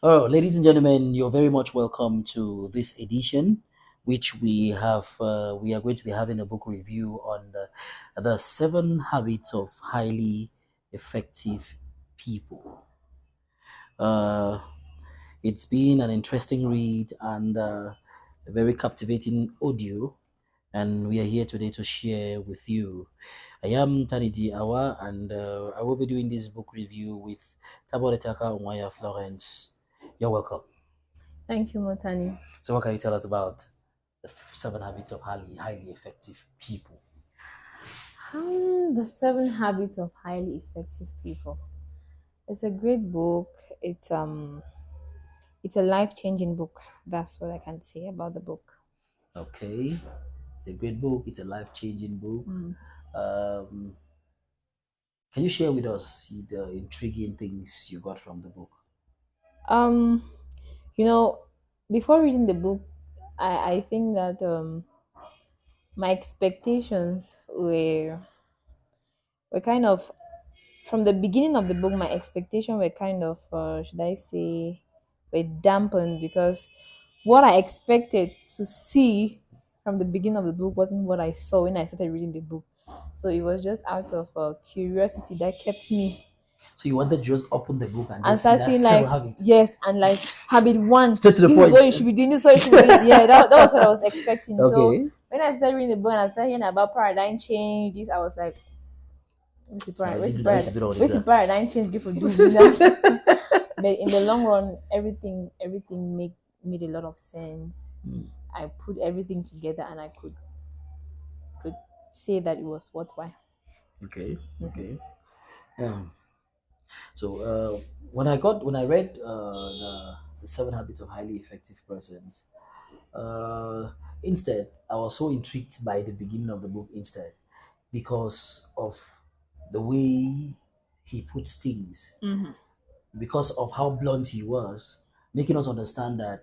Oh, ladies and gentlemen, you're very much welcome to this edition, which we have. We are going to be having a book review on the 7 habits of highly effective people. Uh, it's been an interesting read and a very captivating audio, and we are here today to share with you. I am Tanidi Awa, and I will be doing this book review with Taboretaka Umaya Florence. You're welcome. Thank you, Mottanni. So, what can you tell us about the 7 habits of highly effective people? The Seven Habits of Highly Effective People. It's a great book. It's a life-changing book. That's what I can say about the book. Okay, it's a great book. It's a life-changing book. Mm. Um, can you share with us the intriguing things you got from the book? Um, you know, Before reading the book, I think that my expectations were kind of from the beginning of the book. My expectations were kind of should I say were dampened because what I expected to see from the beginning of the book wasn't what I saw when I started reading the book. So it was just out of curiosity that kept me So you wanted to just open the book and and just see start that seeing seven like habits yes and like habit one. straight to the This is point. what you should be doing. This is what you should be doing. Yeah, that was what I was expecting. So Okay, when I started reading the book and I started hearing about paradigm change, this I was like, so now you didn't know to do that on the where's the ground. paradigm change good for doing that? But in the long run, everything made a lot of sense. Hmm. I put everything together and I could say that it was worthwhile. Okay, Mhm. okay. Yeah. So when I read the 7 habits of highly effective persons, instead I was so intrigued by the beginning of the book instead because of the way he puts things, Mhm. because of how blunt he was, making us understand that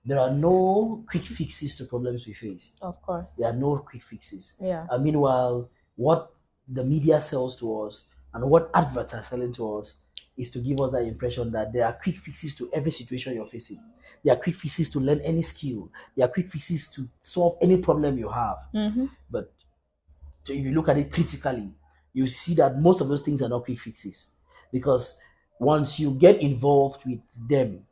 there are no quick fixes to problems we face. Of course. There are no quick fixes. Yeah. And meanwhile, what the media sells to us and what adverts are selling to us is to give us that impression that there are quick fixes to every situation you're facing. There are quick fixes to learn any skill. There are quick fixes to solve any problem you have. Mhm. But if you look at it critically, you see that most of those things are not quick fixes. Because once you get involved with them,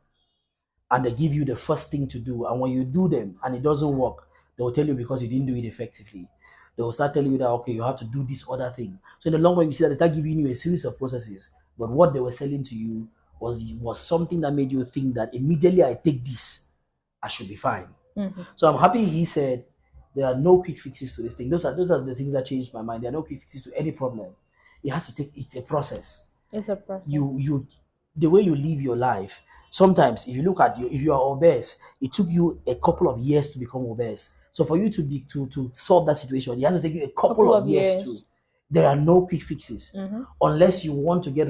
and they give you the first thing to do. And when you do them and it doesn't work, they will tell you because you didn't do it effectively. They will start telling you that okay, you have to do this other thing. So in the long run, you see that they start giving you a series of processes. But what they were selling to you was something that made you think that immediately I take this, I should be fine. Mhm. So I'm happy he said there are no quick fixes to this thing. Those are the things that changed my mind. There are no quick fixes to any problem. It has to take it's a process. It's a process. You the way you live your life, sometimes if you look at you, if you are obese, it took you a couple of years to become obese. So for you to solve that situation, it has to take you a couple Couple of of years too. years. There are no quick fixes Mhm. unless you want to get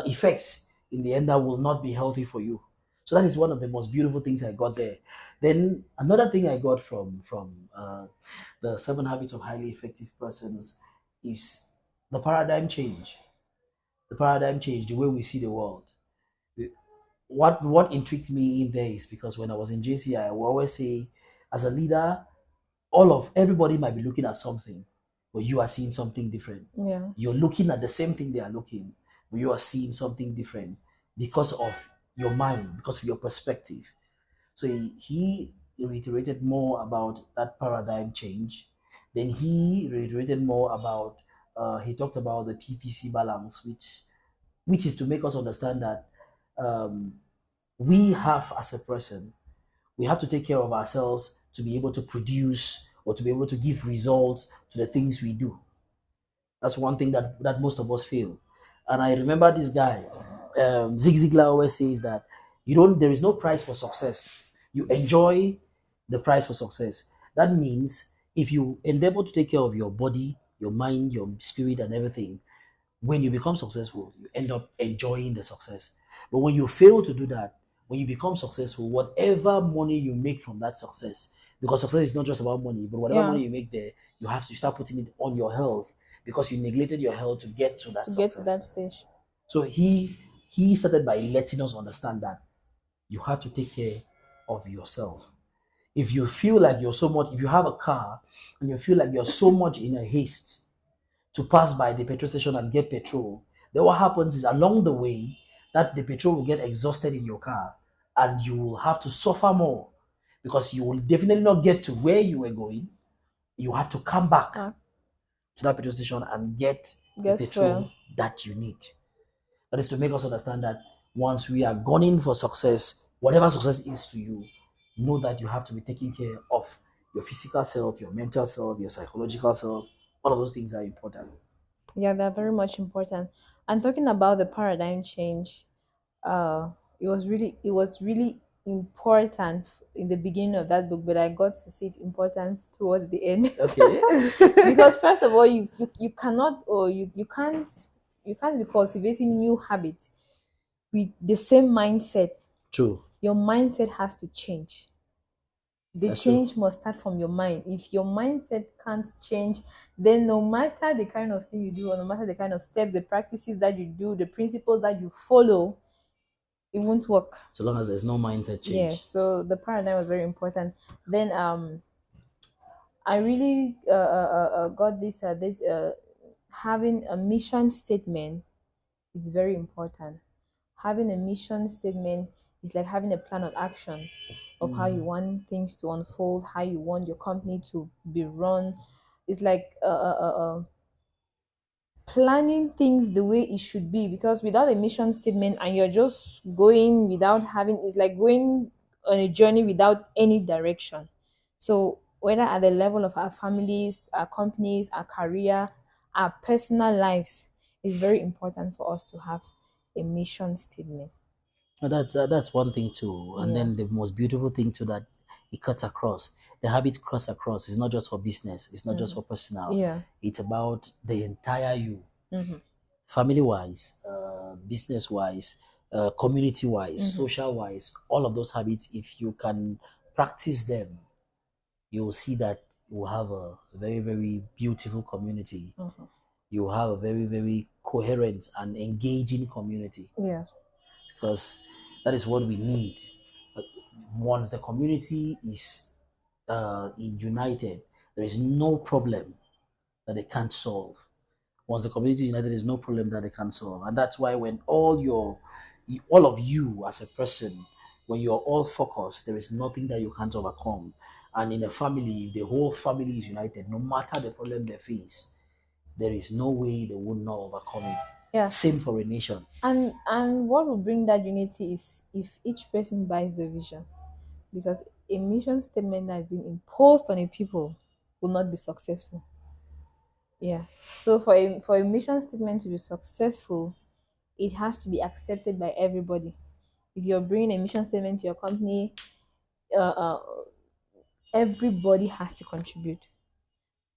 effects in the end that will not be healthy for you. So that is one of the most beautiful things I got there. Then another thing I got from the 7 habits of highly effective persons is the paradigm change. The paradigm change, the way we see the world. What intrigued me in there is because when I was in JC, I will always say, as a leader, all of everybody might be looking at something, but you are seeing something different. Yeah. You're looking at the same thing they are looking, but you are seeing something different because of your mind, because of your perspective. So he reiterated more about that paradigm change. Then he reiterated more about he talked about the PPC balance, which is to make us understand that um, we have as a person, we have to take care of ourselves to be able to produce or to be able to give results to the things we do. That's one thing that most of us feel. And I remember this guy, Zig Ziglar always says that there is no price for success. You enjoy the price for success. That means if you endeavor to take care of your body, your mind, your spirit, and everything, when you become successful, you end up enjoying the success. But when you fail to do that, when you become successful, whatever money you make from that success, because success is not just about money, but whatever Yeah. money you make there, you start putting it on your health because you neglected your health to get to To that get to success. that stage. So he started by letting us understand that you have to take care of yourself. If you feel like you're so much, if you have a car and you feel like you're so much in a haste to pass by the petrol station and get petrol, then what happens is along the way that the petrol will get exhausted in your car and you will have to suffer more because you will definitely not get to where you were going. You have to come back Uh, to that petrol station and get the guess petrol well. that you need. That is to make us understand that once we are gunning for success, whatever success is to you, know that you have to be taking care of your physical self, your mental self, your psychological self. All of those things are important. Yeah, they're very much important. And talking about the paradigm change, uh it was really important in the beginning of that book, but I got to see its importance towards the end. Okay. Because first of all, you cannot, or you can't be cultivating new habits with the same mindset. True. Your mindset has to change. The That's true. change must start from your mind. If your mindset can't change, then no matter the kind of thing you do, or no matter the kind of steps, the practices that you do, the principles that you follow, it won't work. So long as there's no mindset Yeah, change. so the paradigm was very important. Then I really got this having a mission statement is very important. Having a mission statement is like having a plan of action of how you Mm. want things to unfold, how you want your company to be run. It's like planning things the way it should be, because without a mission statement and you're just going without having, it's like going on a journey without any direction. So whether at the level of our families, our companies, our career, our personal lives, it's very important for us to have a mission statement. That's one thing too. And Yeah. then the most beautiful thing too that it cuts across. The habit cuts across. It's not just for business. It's not just for personal. Yeah. It's about the entire you, Mm-hmm. family wise, business wise, community wise, Mm-hmm. social wise. All of those habits, if you can practice them, you will see that you will have a very very beautiful community. Mm-hmm. You will have a very very coherent and engaging community Yeah. because that is what we need. But once the community is united, there is no problem that they can't solve. Once the community is united, there is no problem that they can't solve, and that's why when all of you as a person, when you're all focused, there is nothing that you can't overcome. And in a family, if the whole family is united, no matter the problem they face, there is no way they would not overcome it. Yeah. Same for a nation. And what will bring that unity is if each person buys the vision, because a mission statement that has been imposed on a people will not be successful. Yeah. So for a mission statement to be successful, it has to be accepted by everybody. If you're bringing a mission statement to your company, uh, everybody has to contribute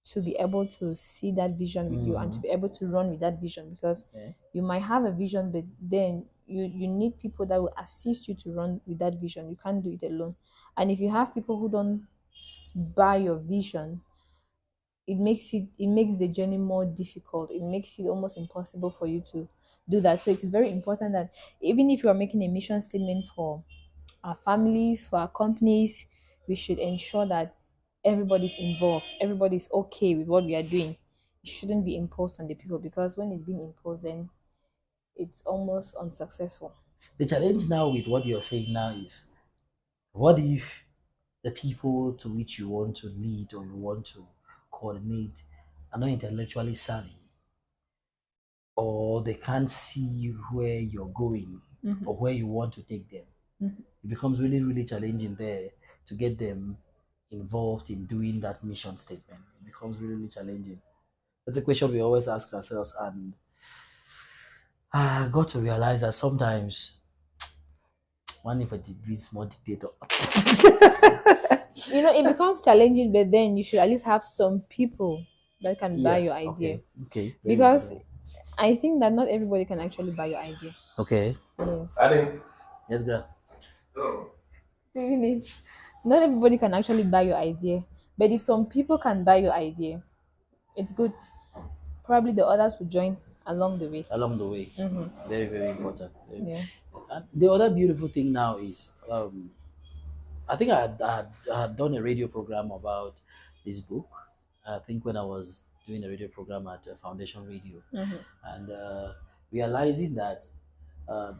to be able to see that vision with you and to Mhm. be able to run with that vision, because Okay. you might have a vision, but then you need people that will assist you to run with that vision. You can't do it alone. And if you have people who don't buy your vision, it makes the journey more difficult. It makes it almost impossible for you to do that. So it is very important that even if you are making a mission statement for our families, for our companies, we should ensure that everybody's involved, everybody's okay with what we are doing. It shouldn't be imposed on the people, because when it's being imposed, then it's almost unsuccessful. The challenge now with what you're saying now is what if the people to which you want to lead or you want to coordinate are not intellectually savvy or they can't see where you're going Mm-hmm. or where you want to take them? Mm-hmm. It becomes really, really challenging there to get them involved in doing that mission statement. It becomes really, really challenging. That's a question we always ask ourselves, and I got to realize that sometimes one if a degree is more dictator. It becomes challenging, but then you should at least have some people that can buy Yeah. your idea, Okay. Okay. Very because important. I think that not everybody can actually buy your idea. Okay. Yes. Yes, girl. Really, not everybody can actually buy your idea, but if some people can buy your idea, it's good. Probably the others will join. along the way. along the way. Mm-hmm. Very, very important. Yeah. And the other beautiful thing now is, I think I had done a radio program about this book. I think when I was doing a radio program at Foundation Radio, Mm-hmm. and realizing that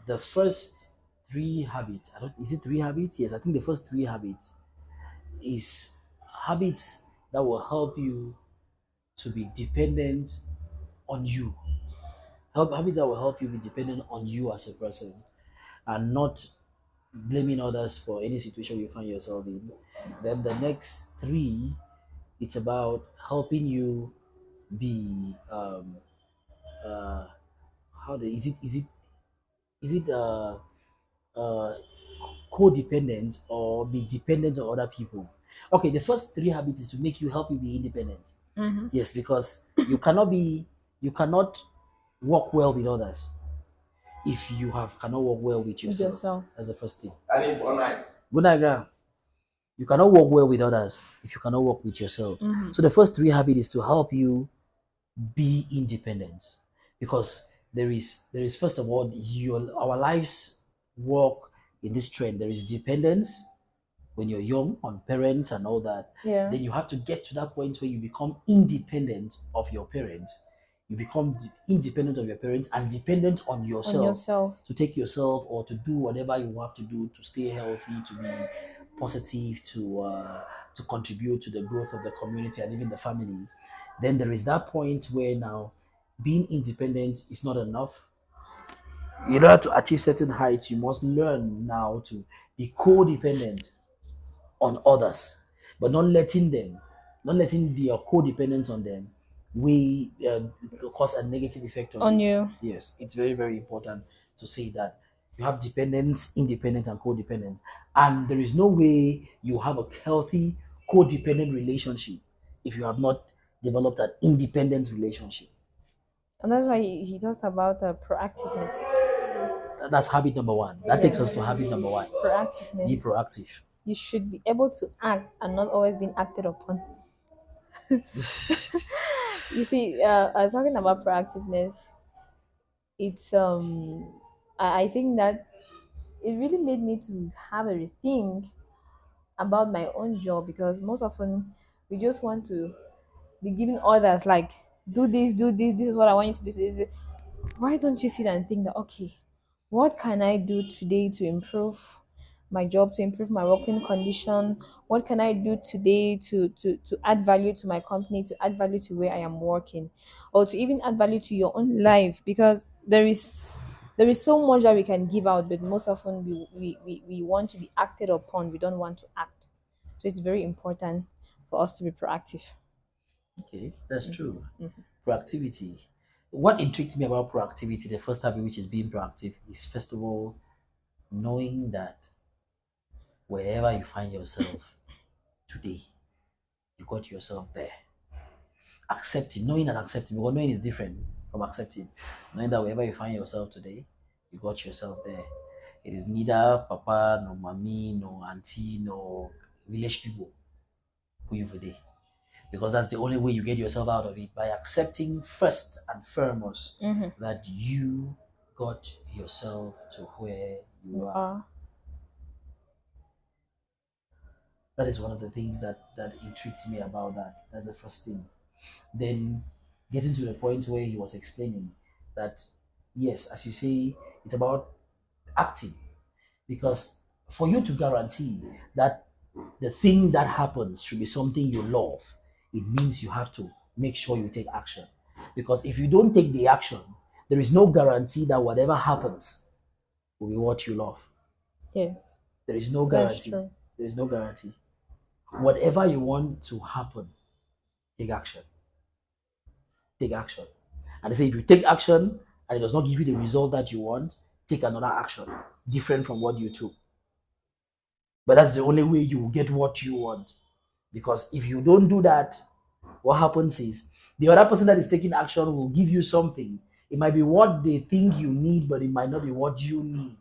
the first three habits, I don't, is it three habits? Yes, I think the first three habits is habits that will help you to be dependent on you. Habits that will help you be dependent on you as a person and not blaming others for any situation you find yourself in. Then the next three, it's about helping you be uh how the is it uh codependent or be dependent on other people. Okay, the first three habits is to make you help you be independent. Mm-hmm. Yes, because you cannot work well with others if you have cannot work well with With yourself. yourself. That's the first thing. Good night, Graham. You cannot work well with others if you cannot work with yourself. Mm-hmm. So the first three habits is to help you be independent, because there is first of all our lives work in this trend. There is dependence when you're young on parents and all that. Yeah. Then you have to get to that point where you become independent of your parents. You become independent of your parents and dependent on On yourself yourself. to take yourself or to do whatever you have to do to stay healthy, to be positive, to contribute to the growth of the community and even the family. Then there is that point where now being independent is not enough. In order to achieve certain heights, you must learn now to be codependent on others, but not letting your codependence on them we cause a negative effect on On you. you. Yes, it's very, very important to say that you have dependence, independence, and codependence, and there is no way you have a healthy codependent relationship if you have not developed an independent relationship. And that's why he talked about proactiveness. That's habit number one. That takes us to habit number one. Proactiveness. Be proactive. You should be able to act and not always being acted upon. You see, talking about proactiveness, it's I think that it really made me to have a rethink about my own job, because most often we just want to be giving orders like, do this is what I want you to do. Why don't you sit and think that, okay, what can I do today to improve my job, to improve my working condition? What can I do today to add value to my company, to add value to where I am working, or to even add value to your own life? Because there is so much that we can give out, but most often we want to be acted upon. We don't want to act. So it's very important for us to be proactive. Okay, that's true. Proactivity. What intrigued me about proactivity, the first habit, which is being proactive, is first of all knowing that wherever you find yourself today, you got yourself there. Accepting, knowing and accepting, because knowing is different from accepting. Knowing that wherever you find yourself today, you got yourself there. It is neither papa, no mommy, no auntie, no village people who you today. Because that's the only way you get yourself out of it, by accepting first and foremost that you got yourself to where you are. That is one of the things that intrigued me about that. That's the first thing. Then getting to the point where he was explaining that yes, as you say, it's about acting, because for you to guarantee that the thing that happens should be something you love, it means you have to make sure you take action. Because if you don't take the action, there is no guarantee that whatever happens will be what you love. Yes. There is no That's guarantee. true. There is no guarantee. Whatever you want to happen, take action. Take action. And they say if you take action and it does not give you the result that you want, take another action different from what you took. But that's the only way you will get what you want. Because if you don't do that, what happens is the other person that is taking action will give you something. It might be what they think you need, but it might not be what you need.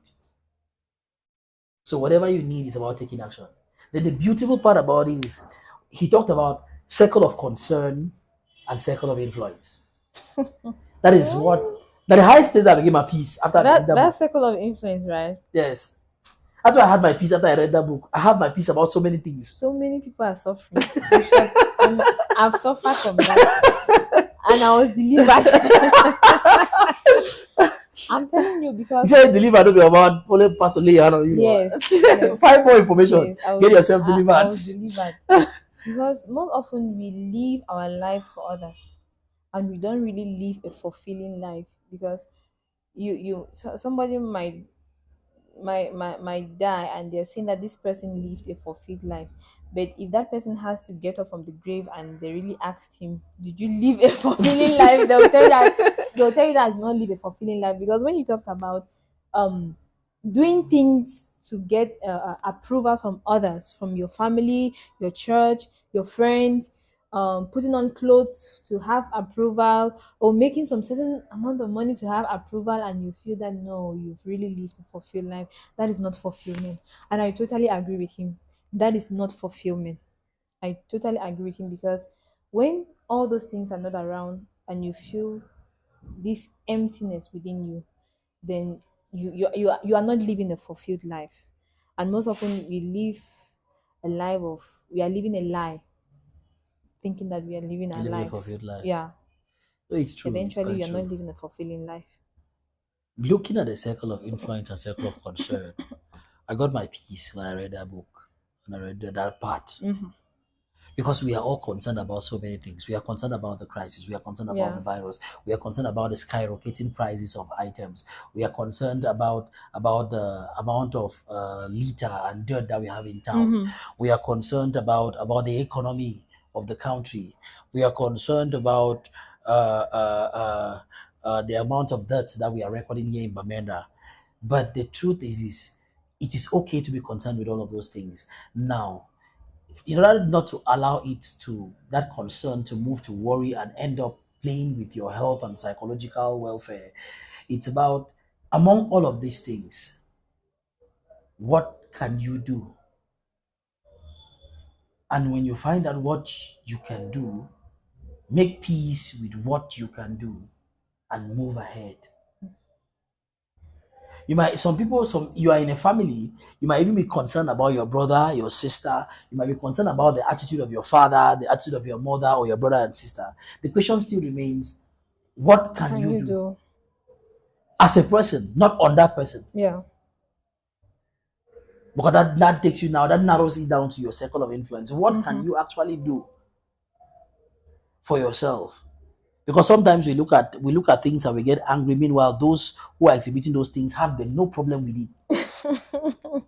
So whatever you need is about taking action. Then the beautiful part about it is he talked about circle of concern and circle of influence. That is what Now the highest place I became my peace after I read that That book. circle of influence, right? Yes. That's why I had my peace after I read that book. I have my peace about so many things. So many people are suffering. In short, I've suffered from that, and I was delivered. I'm telling you You because said deliver, don't be about only pastor lay your hand on you. yes, yes, Find more information. yes. Get yourself I delivered. was delivered because most often we live our lives for others, and we don't really live a fulfilling life because somebody might die and they're saying that this person lived a fulfilled life, but if that person has to get up from the grave and they really asked him, did you live a fulfilling life, they'll tell you that it's not live a fulfilling life. Because when you talked about um doing things to get approval from others, from your family, your church, your friends, putting on clothes to have approval, or making some certain amount of money to have approval, and you feel that no, you've really lived a fulfilled life, that is not fulfillment. And I totally agree with him. That is not fulfillment. I totally agree with him because when all those things are not around and you feel this emptiness within you, then you are not living a fulfilled life. And most often we are living a lie, thinking that we are living our Living a lives. fulfilled life. Yeah. No, it's true. It's Eventually quite you're not true. living a fulfilling life. Looking at the circle of influence and circle of concern, I got my peace when I read that book, when I read that part. Mm-hmm. Because we are all concerned about so many things. We are concerned about the crisis. We are concerned about Yeah. the virus. We are concerned about the skyrocketing prices of items. We are concerned about the amount of litter and dirt that we have in town. Mm-hmm. We are concerned about the economy of the country. We are concerned about the amount of dirt that we are recording here in Bamenda. But the truth is it is okay to be concerned with all of those things. Now, in order not to allow it to that concern to move to worry and end up playing with your health and psychological welfare, it's about, among all of these things, what can you do? And when you find out what you can do, make peace with what you can do and move ahead. You might, some people, some you are in a family, you might even be concerned about your brother, your sister. You might be concerned about the attitude of your father, the attitude of your mother, or your brother and sister. The question still remains, what can Can you you do do? as a person, not on that person? Yeah. Because that takes you now, that narrows it down to your circle of influence. What Mm-hmm. can you actually do for yourself? Because sometimes we look at things and we get angry. Meanwhile, those who are exhibiting those things have no problem with it.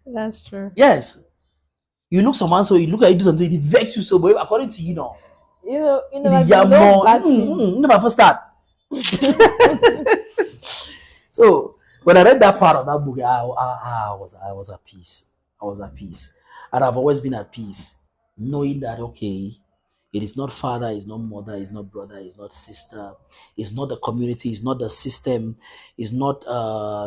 That's true. Yes. You look someone, so you look at it, do something, it vex you so, but according to you know, You it know, is like no more, bad thing. never first start. So when I read that part of that book, I was at peace. I was at peace, and I've always been at peace, knowing that okay, it is not father, it's not mother, it's not brother, it's not sister, it's not the community, it's not the system, it's not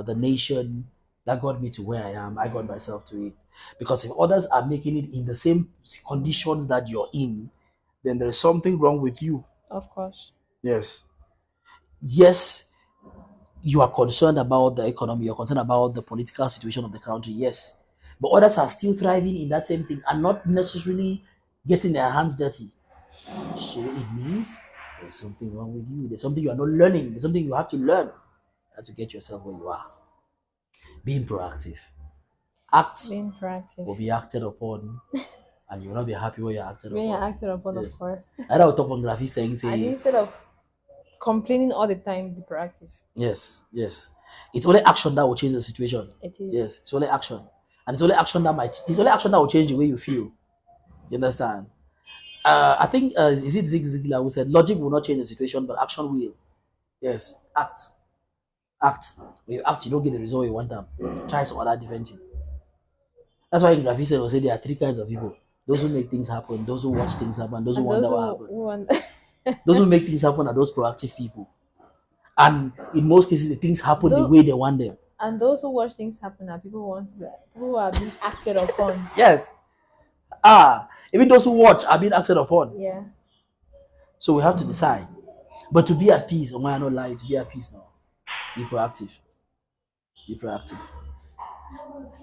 the nation that got me to where I am. I got myself to it, because if others are making it in the same conditions that you're in, then there is something wrong with you. Of course. Yes. Yes, you are concerned about the economy, you're concerned about the political situation of the country, yes. But others are still thriving in that same thing and not necessarily getting their hands dirty. So it means there's something wrong with you. There's something you are not learning. There's something you have to learn how to get yourself where you are. Being proactive. Act Being proactive. or be acted upon, and you'll not be happy when you're acted When you're upon. acted upon, Yes. of course. I know topography saying, And say, instead of complaining all the time, be proactive. yes, yes. It's only action that will change the situation. It is. Yes, it's only action. And it's only action that will change the way you feel. You understand? I think, is it Zig Ziglar who said, logic will not change the situation, but action will. Yes, act. Act. When you act, you don't get the result you want them. Try some other different thing. That's why in graphics will say there are three kinds of people: those who make things happen, those who watch things happen, those who And wonder those what who, happened. who want Those who make things happen are those proactive people. And in most cases, the things happen the those, way they want them. and those who watch things happen are who are being acted upon. Yes. Even those who watch are being acted upon. Yeah. So we have to decide. But to be at peace, oh man, I not lie, to be at peace now. Be proactive. Be proactive.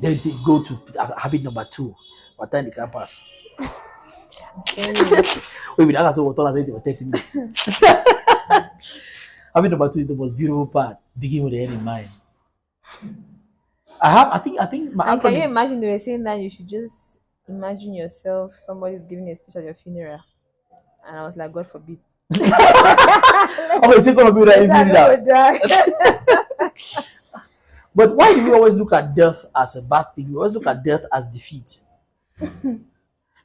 Then they go to habit number 2. What time the can pass? Sorry. Wait, we don't what for 30 minutes. Habit number 2 is the most beautiful part. Begin with the end in mind. I think my And can you acronym. imagine they were saying that you should just imagine yourself, somebody's giving a speech at your funeral. And I was like, God forbid. Okay, it's gonna be that Later, even I will that. die. But why do we always look at death as a bad thing? We always look at death as defeat.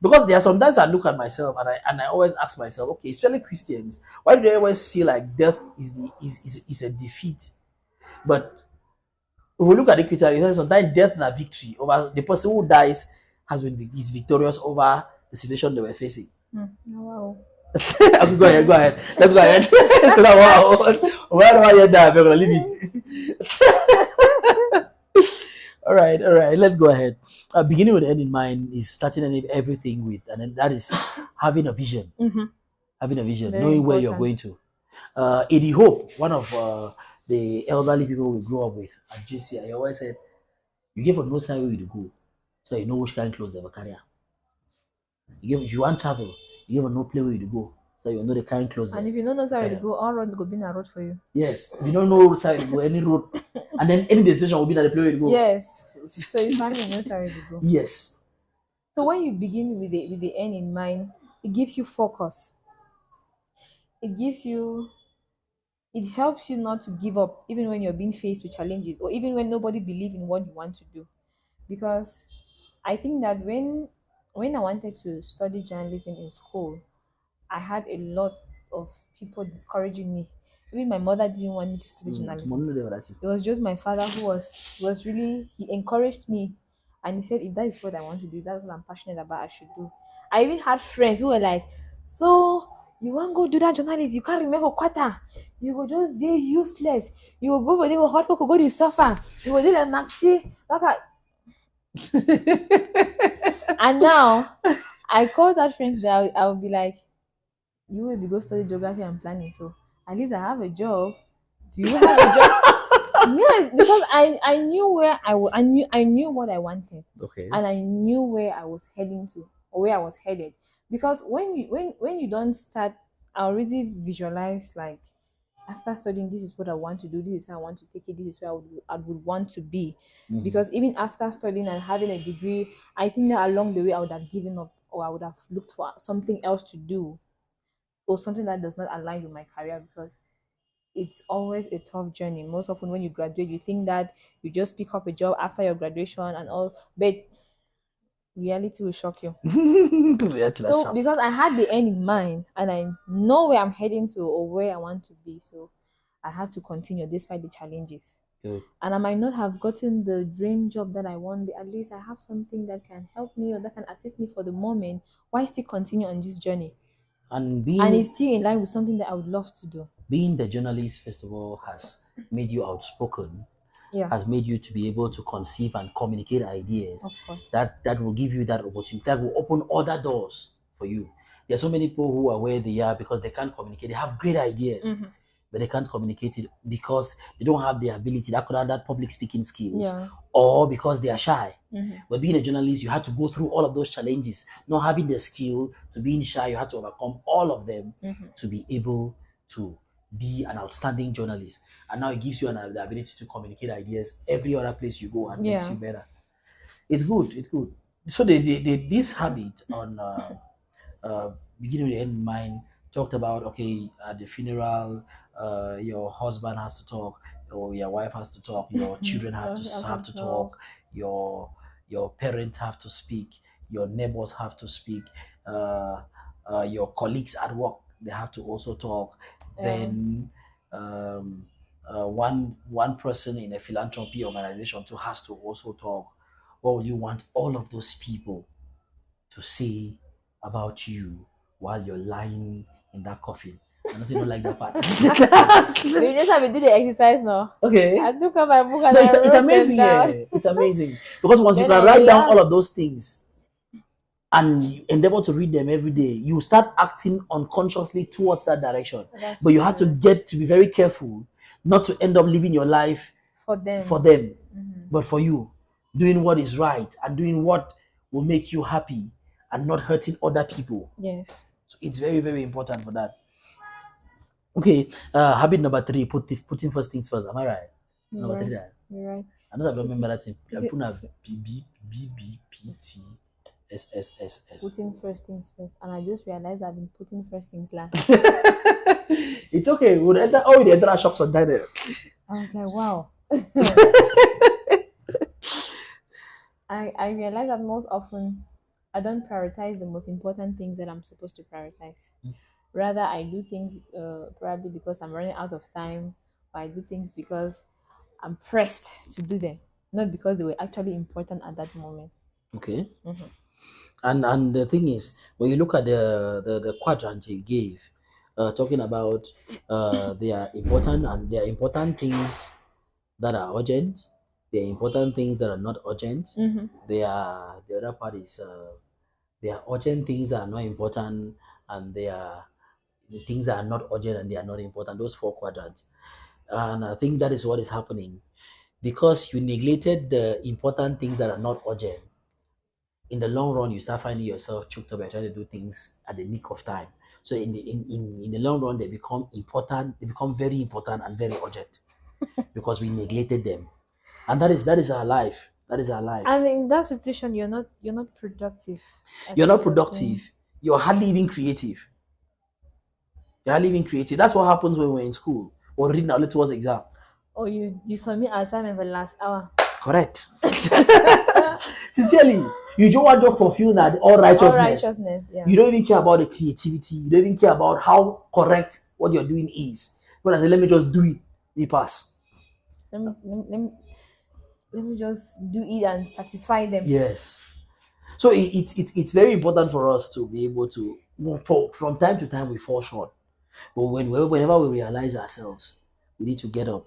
Because there are sometimes I look at myself and I always ask myself, okay, especially Christians, why do they always see like death is a defeat? But if we look at the criteria, sometimes death is a victory over the person who dies is victorious over the situation they were facing. Wow. Okay, go ahead, go ahead. Let's go ahead. So now, wow, why do I hear that? I'm gonna leave it. All right. Let's go ahead. Beginning with the end in mind is starting everything with, and then that is having a vision. Mm-hmm. Having a vision, Very knowing where you're important. going to. Eddie Hope, one of the elderly people we grew up with at JC, I always said, "You give a no sign where you go, so you know which kind of clothes they will carry. You give if you want travel, you give a no place where you go, so you know the kind of clothes." And if you don't know where to go, all road go be a road for you. Yes, if you don't know which side you go, any road, and then any destination will be that the place where you go. Yes. So your family knows where to go. Yes. So when you begin with the end in mind, it gives you focus. It gives you it helps you not to give up even when you're being faced with challenges or even when nobody believes in what you want to do. Because I think that when I wanted to study journalism in school, I had a lot of people discouraging me. Even my mother didn't want me to study journalism. It was just my father who was really he encouraged me, and he said if that is what I want to do, that's what I'm passionate about, I should do. I even had friends who were like, so you want to go do that journalism? You can't remember quarter. You go just there useless. You will go for the hot work, go to suffer. You will do the nakshi. And now I call that friends that I will be like, you will be go study geography and planning, so at least I have a job. Do you have a job? Yes, because I knew where I knew what I wanted. Okay. And I knew where I was heading to or where I was headed. Because when you don't start, I already visualize like after studying, this is what I want to do, this is how I want to take it, this is where I would want to be. Mhm. Because even after studying and having a degree, I think that along the way I would have given up or I would have looked for something else to do or something that does not align with my career, because it's always a tough journey. Most often when you graduate, you think that you just pick up a job after your graduation and all, but reality will shock you. So because I had the end in mind and I know where I'm heading to or where I want to be, so I had to continue despite the challenges. Good. And I might not have gotten the dream job that I want, but at least I have something that can help me or that can assist me for the moment while still continue on this journey. And It's still in line with something that I would love to do. being the journalist, first of all, has made you outspoken. Yeah. Has made you to be able to conceive and communicate ideas. Of course. That will give you that opportunity. That will open other doors for you. There are so many people who are where they are because they can't communicate. They have great ideas, but they can't communicate it because they don't have the ability, that public speaking skills, or because they are shy. But being a journalist, you had to go through all of those challenges. Not having the skill, to being shy, you had to overcome all of them to be able to be an outstanding journalist. And now it gives you the ability to communicate ideas every other place you go and makes you better. It's good. It's good. So this habit on beginning with the end in mind talked about, okay, at the funeral, your husband has to talk, or your wife has to talk, your children have to talk, your parents have to speak, your neighbors have to speak, your colleagues at work, they have to also talk. Then one person in a philanthropy organization too has to also talk. What would you want all of those people to say about you while you're lying in that coffin? I don't even like that part. You just have to do the exercise now. Okay. I took up my book and it's amazing. Yeah. It's amazing because once you can write down all of those things, and you endeavor to read them every day, you start acting unconsciously towards that direction. That's But you have to true. get to be very careful not to end up living your life For them. for them, Mm-hmm. but for you, doing what is right and doing what will make you happy and not hurting other people. Yes. So it's very, very important for that. Okay, habit number three, putting first things first. Am I right? You're Number right. three, that. You're right. I don't Putting, remember that thing. I putting, put a BBPTSSSS. putting first things first. And I just realized I've been putting first things last. It's okay. We'll enter. Oh, we enter a shock sometime. I was like, wow. I realize that most often I don't prioritize the most important things that I'm supposed to prioritize. Rather, I do things probably because I'm running out of time, or I do things because I'm pressed to do them, not because they were actually important at that moment. Okay. Mm-hmm. And the thing is, when you look at the quadrant he gave, talking about they are important and they are important things that are urgent, they are important things that are not urgent. Mm-hmm. They are the other part is they are urgent things that are not important, and they are things that are not urgent and they are not important. Those four quadrants, and I think that is what is happening because you neglected the important things that are not urgent. In the long run, you start finding yourself choked up by trying to do things at the nick of time. So in the long run, they become important. They become very important and very urgent because we neglected them, and that is our life. That is our life. And in that situation, you're not productive. I You're feel not like you're doing. productive. You're hardly even creative. You're hardly even creative. That's what happens when we're in school or reading our little exam. Oh, you submit assignment for the last hour. Correct. Sincerely, you don't want to fulfill that all All righteousness. righteousness, yeah. You don't even care about the creativity. You don't even care about how correct what you're doing is. But I say, let me just do it. Me pass. Let me just do it and satisfy them. Yes. So it's very important for us to be able to, from time to time, we fall short. But whenever we realize ourselves, we need to get up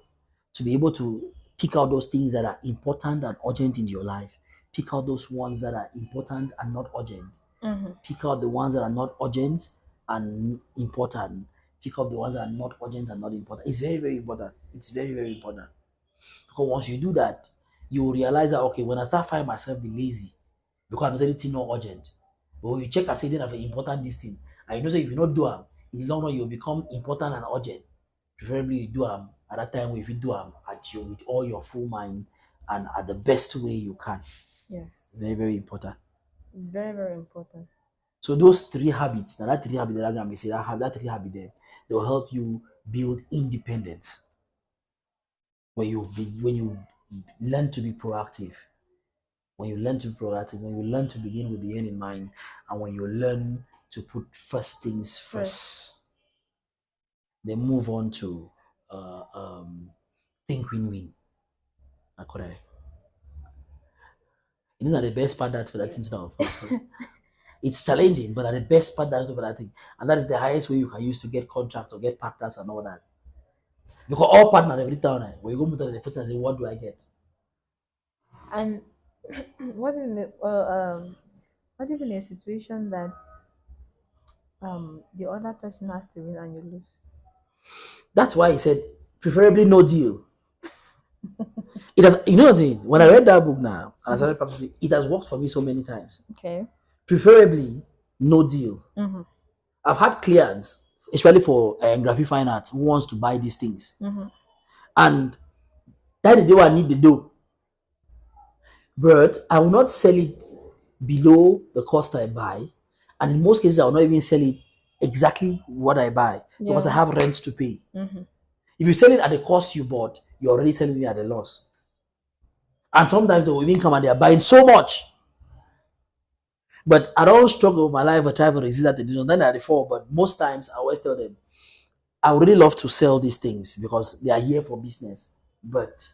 to be able to pick out those things that are important and urgent in your life. Pick out those ones that are important and not urgent. Mm-hmm. Pick out the ones that are not urgent and important. Pick up the ones that are not urgent and not important. It's very, very important. It's very, very important. Because once you do that, you will realize that okay, when I start finding myself be lazy, because there's anything not urgent. But when you check as saying of an important this thing, and you know say if you not do them, in the long run you'll become important and urgent. Preferably you do them at that time if you do them at you with all your full mind and at the best way you can. Yes. Very, very important. Very, very important. So those three habits, now that three habits that I'm gonna say that three habits there, they will help you build independence. When you learn to be proactive, when you learn to be proactive, when you learn to begin with the end in mind, and when you learn to put first things first, then move on to uh, um, think win-win. Correct. These are the best part that for that thing now. It's challenging, but at the best part that for that thing, and that is the highest way you can use to get contracts or get partners and all that. Because all partners every time when you go to the person and say, "What do I get?" And what in the what if in a situation that the other person has to win and you lose? That's why he said, preferably no deal. It has, you know what I mean? When I read that book now and I started practicing, it has worked for me so many times. Okay. Preferably no deal. Mm-hmm. I've had clients, especially for graphic fine art, who wants to buy these things, Mm-hmm. and that is the day I need the dough. But I will not sell it below the cost I buy, and in most cases, I will not even sell it exactly what I buy because I Yeah. have rent to pay. Mm-hmm. If you sell it at the cost you bought, you're already selling it at a loss. And sometimes they will even come and they are buying so much. But I don't struggle with my life or try to resist that decision. Then at the fall, but most times I always tell them, I would really love to sell these things because they are here for business. But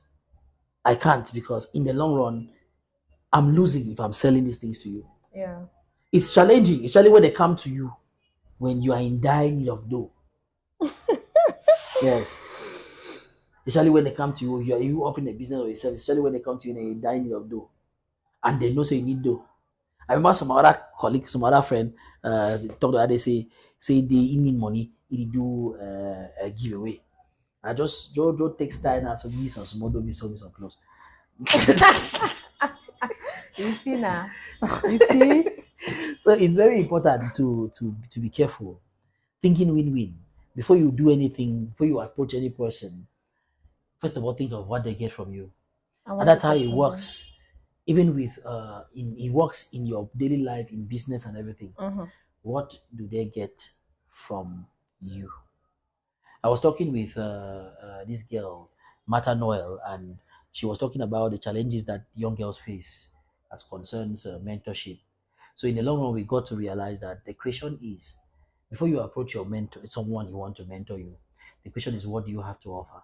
I can't because in the long run, I'm losing if I'm selling these things to you. Yeah. It's challenging, especially when they come to you when you are in dire need of dough. Yes. Especially when they come to you, you open a business or a service, especially when they come to you in a dire need of dough. And they know say you need dough. I remember some other colleague, some other friend, talk to her, they say they need money, they do a giveaway. I just Joe takes time now, so give me some small, do me some clothes. You see now. You see? So it's very important to be careful, thinking win-win before you do anything, before you approach any person. First of all, think of what they get from you, And and what you that's how get it from them. works. Even with it works in your daily life, in business and everything. Mm-hmm. What do they get from you? I was talking with this girl, Mata Noel, and she was talking about the challenges that young girls face as concerns mentorship. So in the long run, we got to realize that the question is, before you approach your mentor, someone you want to mentor you, the question is, what do you have to offer?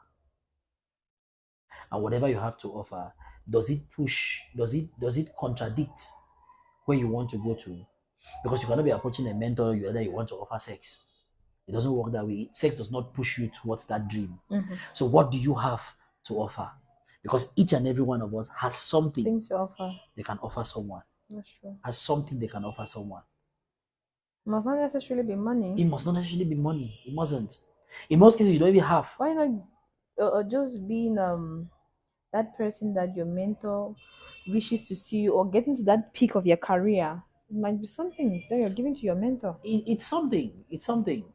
And whatever you have to offer, does it push? Does it contradict where you want to go to? Because you cannot be approaching a mentor that you want to offer sex. It doesn't work that way. Sex does not push you towards that dream. Mm-hmm. So what do you have to offer? Because each and every one of us has something Things to offer. they can offer someone. That's true. Has something they can offer someone. Must not necessarily be money. It must not necessarily be money. It mustn't. In most cases, you don't even have. Why not just being that person that your mentor wishes to see you, or getting to that peak of your career? It might be something that you're giving to your mentor. It's something. It's something.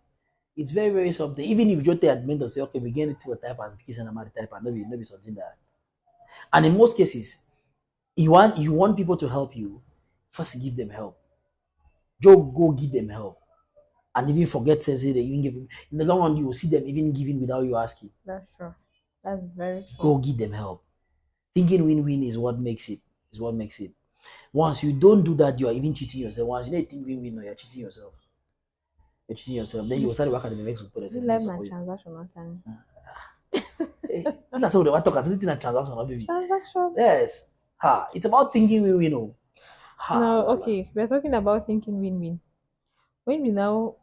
It's very, very something. Even if you just admit and say, okay, we get it to a type and kiss and I'm at the type and maybe something that. And in most cases, you want people to help you, first give them help. Go give them help. And even forget to say that you give them. In the long run, you will see them even giving without you asking. That's true. That's very true. Go give them help. Thinking win-win is what makes it. Is what makes it. Once you don't do that, you are even cheating yourself. Once you don't think win-win, no, you're cheating yourself. You're cheating yourself. Then you will start working at the next people. You like my transaction, Mottanni? That's what they want to talk about. It's a transaction, baby. Transaction. Yes. It's about thinking win-win. Oh. No, okay. We're talking about thinking win-win. When we now,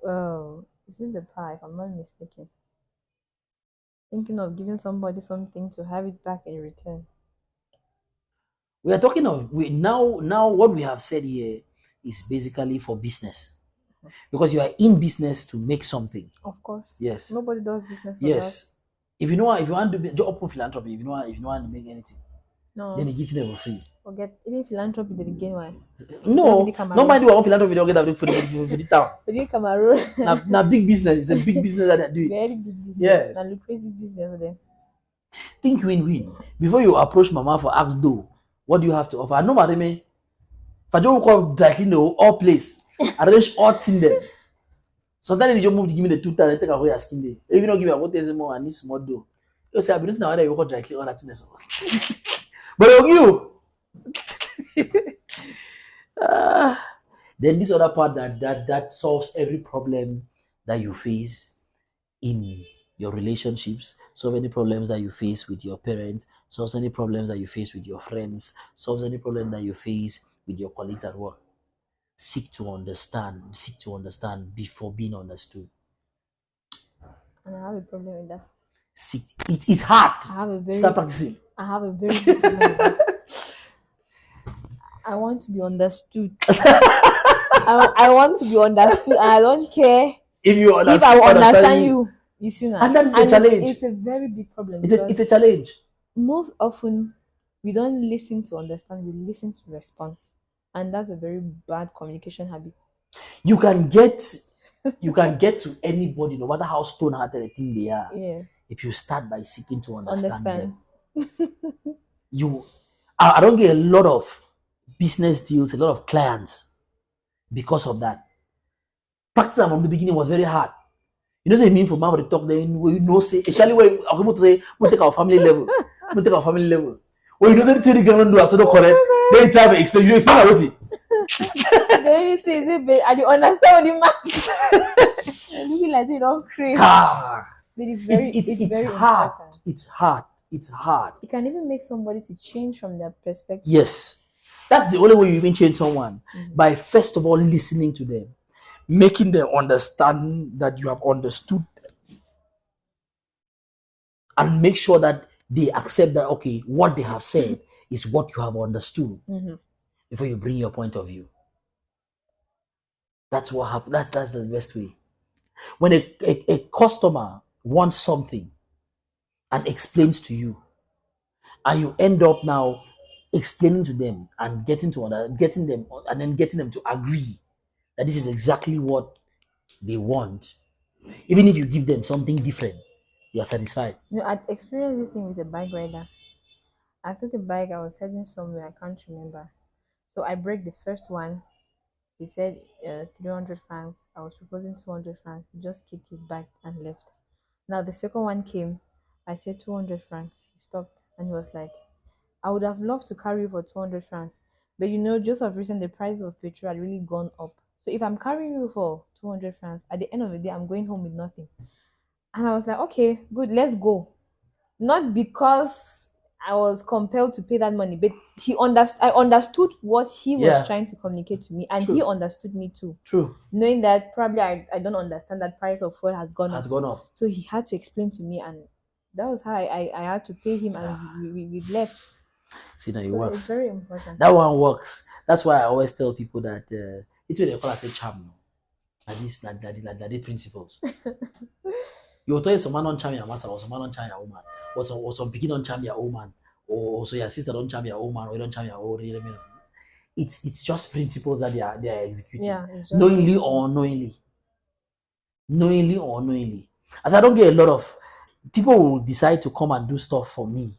is in the pie, if I'm not mistaken, thinking of giving somebody something to have it back in return. We are talking of now what we have said here is basically for business. Because you are in business to make something. Of course. Yes. Nobody does business for Yes. that. If you want to do open philanthropy, if you want to make anything, then you give them for free. Forget even philanthropy they gain why. No, nobody want philanthropy they get for the town. For the Cameroon. Now big business. It's a big business that they do. Very big business. Yes. Now lucrative business then. Think win-win. Before you approach mama for ask do, what do you have to offer? No matter me. If I don't call dry clean all place, arrange all thing there. Sometimes they just move to give me the 2,000, I take away asking me. If you don't give me what is more, I need small dough. You say, I've been listening to how you call dry clean all that thing. But you. Then this other part that solves every problem that you face in your relationships, solve any problems that you face with your parents, solves any problems that you face with your friends, solves any problem that you face with your colleagues at work. Seek to understand before being understood. And I have a problem with that. It's hard. I have a very Start practicing. I have a very big problem with that. I want to be understood. I want to be understood, and I don't care if I will understand you. You see now, and that is a challenge. It's a very big problem. It's a challenge. Most often, we don't listen to understand; we listen to respond, and that's a very bad communication habit. You can get to anybody, no matter how stone-hearted they think they are. Yeah. If you start by seeking to understand them, I don't get a lot of business deals, a lot of clients because of that. Practicing from the beginning was very hard. You know what I mean? For mom to talk, then we know say, especially when I'm going to say, we take our family level. We take our family level. When you know that the girl do, I said, correct. Then you try to explain. You explain what it. Then you say, I don't understand what you mean. Looking like you don't crazy. But it's very hard. important. It's hard. It can even make somebody to change from their perspective. Yes. That's the only way you even change someone. By first of all listening to them, making them understand that you have understood them, and make sure that they accept that, okay, what they have said is what you have understood before you bring your point of view. That's what happens. That's the best way. When a customer wants something and explains to you, and you end up now explaining to them and getting them and then getting them to agree that this is exactly what they want, even if you give them something different, they are satisfied. I experienced this thing with a bike rider. I took a bike, I was heading somewhere, I can't remember. So I break the first one. He said 300 francs. I was proposing 200 francs. He just kicked his back and left. Now the second one came. I said 200 francs. He stopped and he was like, I would have loved to carry you for 200 francs. But just of recent, the price of petrol had really gone up. So if I'm carrying you for 200 francs, at the end of the day, I'm going home with nothing. And I was like, okay, good, let's go. Not because I was compelled to pay that money, but I understood what he was Yeah, trying to communicate to me, and he true, understood me too. true. Knowing that probably I don't understand that price of fuel has gone Has up. gone up. So he had to explain to me, and that was how I had to pay him, and Ah, we left. see, now it So it's works. very important. That one works. That's why I always tell people that it's what they call as a charm. No? That these principles. You tell someone on charm your master or someone on charm your woman, or some begin on charm your woman, or so your sister don't charm your woman, or you don't charm your old. It's just principles that they are executing, Yeah, it's just knowingly or unknowingly, knowingly or unknowingly. As I don't get a lot of people will decide to come and do stuff from me,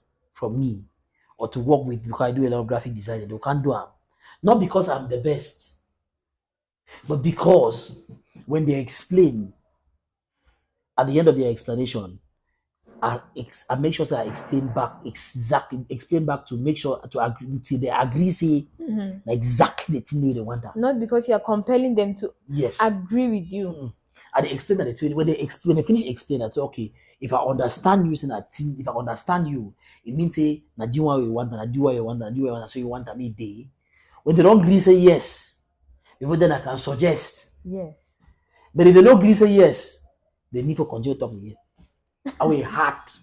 or to work with because I do a lot of graphic design. They can't do it, not because I'm the best, but because when they explain at the end of their explanation, I make sure that I explain back to make sure to agree till they agree say exactly the thing they want that. not because you are compelling them to Yes. agree with you. And they explain that when they finish explaining that okay, if I understand you saying that thing, if I understand you, it means say na do what you want, na do what you want, na do what you want, so you want a me day. When they don't agree say yes, before then I can suggest. Yes. But if they don't agree say yes, they need to continue talking here. Our heart.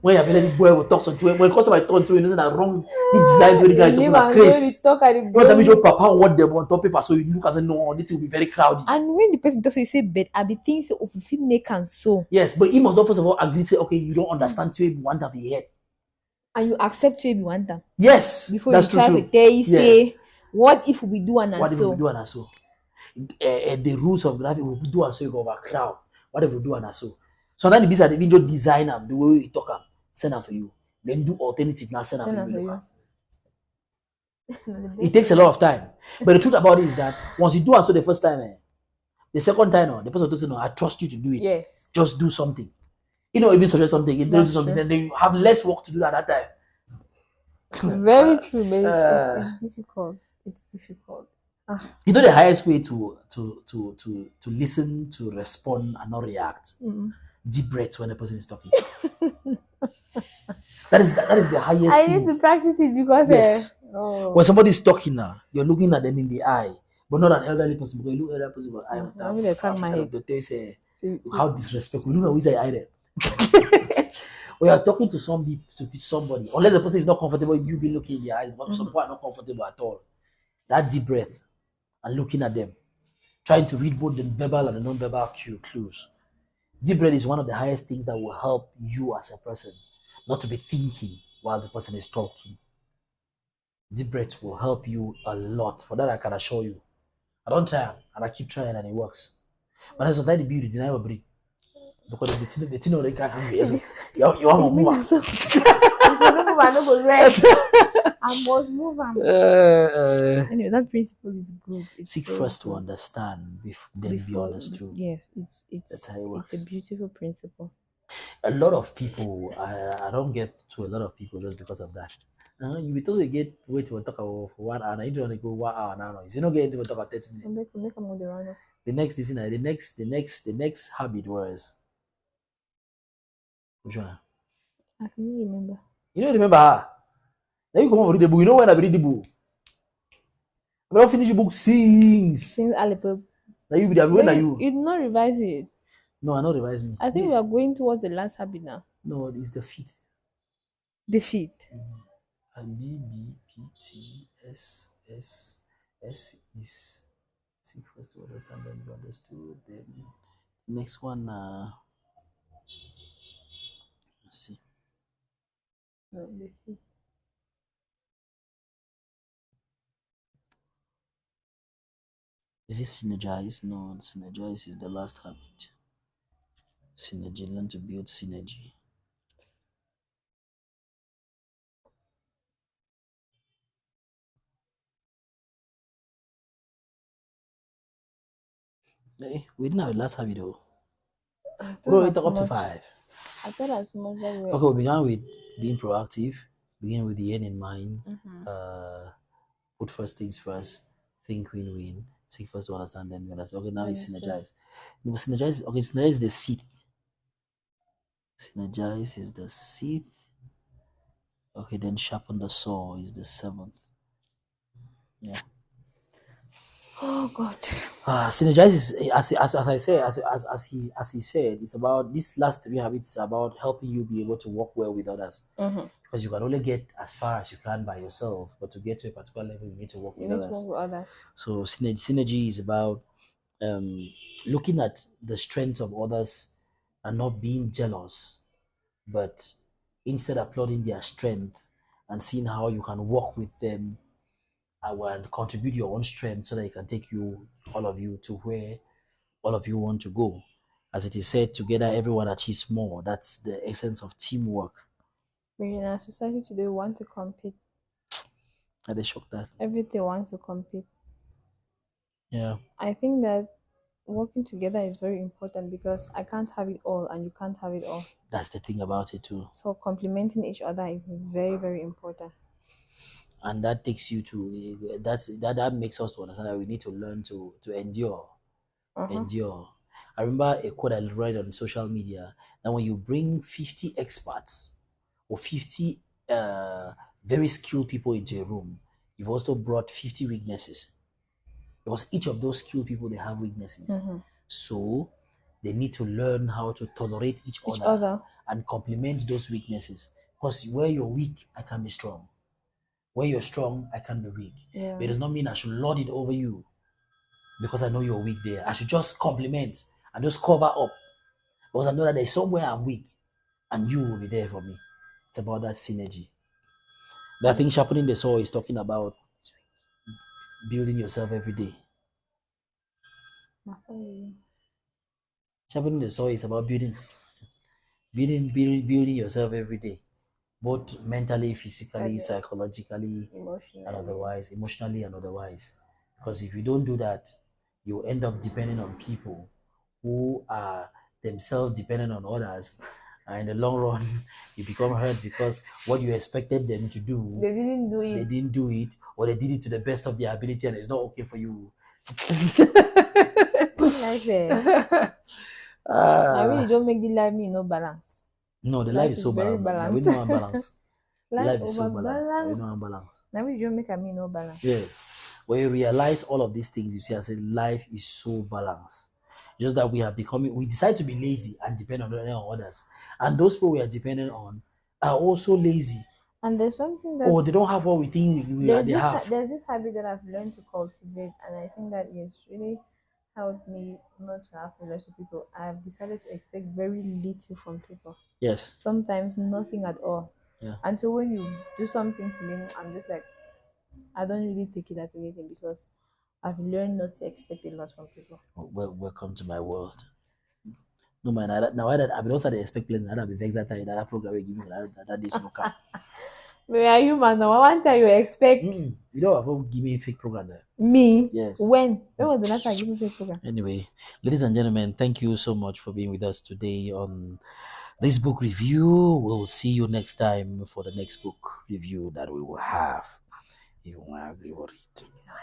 When you very boy will talk something when customer talk to you, know that wrong the design to the guy talking about craze. Talk at the You want to meet your papa what they want on paper so you look as a no, this will be very crowded. and when the person does you say bed, I be thinking say if you make and so. Yes, but he must not first of all agree say okay, you don't understand to want to be head. And you accept you want them. Yes, Before that's you try true. to tell you say what if we do and What if we so. do and so? The rules of graphic we do and so you go overcrowd. What if we do and so? Sometimes the business even just design them the way we talk them, send them for you. Then do alternative now send them for you. It takes a lot of time. But the truth about it is that once you do and so the first time, the second time, no, the person doesn't know. I trust you to do it. Yes. Just do something. You know, even suggest something, you don't do something, then you have less work to do at that time. Very true, but it's difficult. It's difficult. You know the highest way to listen, to respond, and not react. Deep breaths when the person is talking. that is the highest. I need to practice it because yes. When somebody is talking now, you're looking at them in the eye, but not an elderly person. Because you look at that person, but I'm going to crack my head. They say, how disrespectful. You know who is the eye there? When you're talking to somebody, unless the person is not comfortable, you be looking in the eyes. But some people are not comfortable at all. That deep breath and looking at them, trying to read both the verbal and the non-verbal clues. Deep breath is one of the highest things that will help you as a person not to be thinking while the person is talking. Deep breath will help you a lot. For that, I can assure you. I don't try and I keep trying and it works. But then sometimes the beauty deny my breathe. Because the thing already can't handle you. You want to move. I don't go rest. I must move. Anyway, that principle is good. Seek first to understand, then be understood. Yes, that's how it works. It's a beautiful principle. A lot of people, I don't get to a lot of people just because of that. You will totally get wait to talk about for 1 hour. You don't want to go 1 hour now. You don't get into talk about 30 minutes. The next habit was which one? I can't remember. You don't remember her? Now you come over read the book. You know when I read the book? I don't finish the book since Alipop. Now you be there. When are you? You did not revise it. No, I not revise me. I think we are going towards the last habit now. No, it's the fifth. The fifth. And B, B, P, T, S, S, S is Seek first to understand, then you understood. Then next one, let's see. Is it synergize? No, synergize is the last habit. Synergy, learn to build synergy. We didn't have the last habit though. I We thought already as talk up to much. 5. I thought as much that we. Okay, we began with being proactive, begin with the end in mind, Mm-hmm. put first things first, think win-win, seek first to understand, then we understand. Okay, now it's Understood. synergize. No, synergize, okay, synergize is the seed. Synergize is the seed. Okay, then sharpen the saw is the seventh. Yeah. Oh God. Synergize is as I say as he said, it's about these last 3 habits about helping you be able to work well with others, Mm-hmm. because you can only get as far as you can by yourself, but to get to a particular level you need to work You with need to work others. with others. So synergy is about looking at the strengths of others and not being jealous, but instead applauding their strength and seeing how you can work with them and contribute your own strength so that it can take you, all of you, to where all of you want to go. As it is said, together everyone achieves more. That's the essence of teamwork. But in our society today, we want to compete. And they shock that. Everything wants to compete. Yeah, I think that working together is very important because I can't have it all and you can't have it all. that's the thing about it too. So complementing each other is very, very important. And that takes you to that makes us to understand that we need to learn to endure. Uh-huh. Endure. I remember a quote I read on social media that when you bring 50 experts or 50 very skilled people into a room, you've also brought 50 weaknesses, because each of those skilled people, they have weaknesses. Mm-hmm. So they need to learn how to tolerate each Each other other. and complement those weaknesses, because where you're weak I can be strong, where you're strong I can be weak. Yeah. But it does not mean I should lord it over you because I know you're weak there. I should just complement and just cover up, because I know that there's somewhere I'm weak and you will be there for me. It's about that synergy. But I think sharpening the saw is talking about building yourself every day. Sharpening the saw is about building yourself every day, both mentally, physically, psychologically, and Emotionally. otherwise, emotionally and otherwise. Because if you don't do that, you end up depending on people who are themselves dependent on others. And in the long run, you become hurt because what you expected them to do, They didn't do they it. didn't do it, or they did it to the best of their ability, and it's not okay for you. Life, I really don't make the life me no balance. No, the life Life is is so very balanced. Now we balanced. know unbalanced. The Life life is so over balanced. Now we balance. know unbalanced. Now we don't make a me no balance. Yes. When you realize all of these things, you see, I said life is so balanced. Just that we decide to be lazy and depend on others. And those people we are dependent on are also lazy. And there's something that Or they don't have what we think they have. there's this habit that I've learned to cultivate, and I think that it's really helped me not to have feelings to people. I've decided to expect very little from people. Yes. Sometimes nothing at all. Yeah. And so when you do something to me, I'm just like, I don't really take it as anything because I've learned not to expect a lot from people. Well, welcome to my world. No man, now I've been also the expect plans that I'll be vexed that program we give me that this no come. But are you man? Now, one time you expect You don't have to give me a fake program there. me? Yes. When was the last time I give you fake program? Anyway, ladies and gentlemen, thank you so much for being with us today on this book review. We'll see you next time for the next book review that we will have. If you want to agree with it.